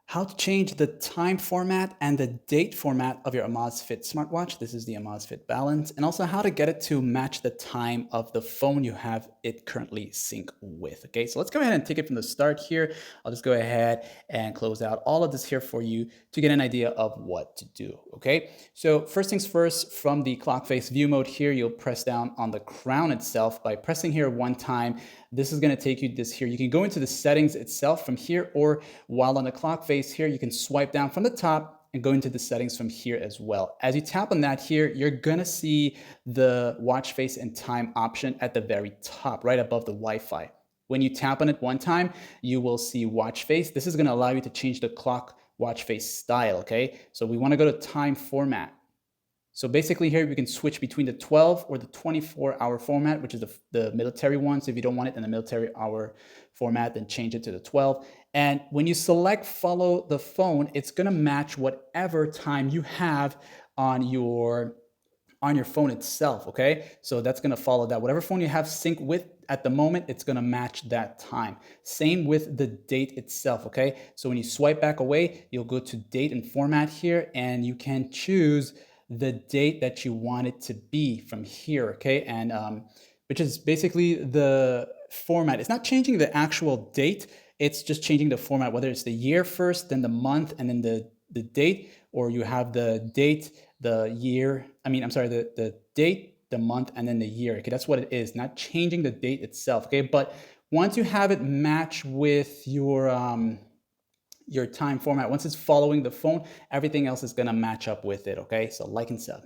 How to change the time format and the date format of your Amazfit smartwatch. This is the Amazfit Balance, and also how to get it to match the time of the phone you have it currently sync with. Okay, so let's go ahead and take it from the start here. I'll just go ahead and close out all of this here for you to get an idea of what to do. Okay, so first things first, from the clock face view mode here, you'll press down on the crown itself by pressing here one time. This is going to take you this here. You can go into the settings itself from here, or while on the clock face here, you can swipe down from the top and go into the settings from here as well. As you tap on that here, you're gonna see the watch face and time option at the very top, right above the Wi-Fi. When you tap on it one time, you will see watch face. This is gonna allow you to change the clock watch face style, okay? So we wanna go to time format. So basically here we can switch between the 12 or the 24-hour format, which is the military one. So if you don't want it in the military hour format, then change it to the 12. And when you select follow the phone, it's gonna match whatever time you have on your phone itself, okay? So that's gonna follow that. Whatever phone you have sync with at the moment, it's gonna match that time. Same with the date itself, okay? So when you swipe back away, you'll go to date and format here, and you can choose the date that you want it to be from here, okay? And which is basically the format. It's not changing the actual date, it's just changing the format, whether it's the year first, then the month, and then the date, or you have the date, the year, the date, the month, and then the year. Okay, that's what it is, not changing the date itself. Okay, but once you have it match with your time format, once it's following the phone, everything else is gonna match up with it. Okay, so like and sub.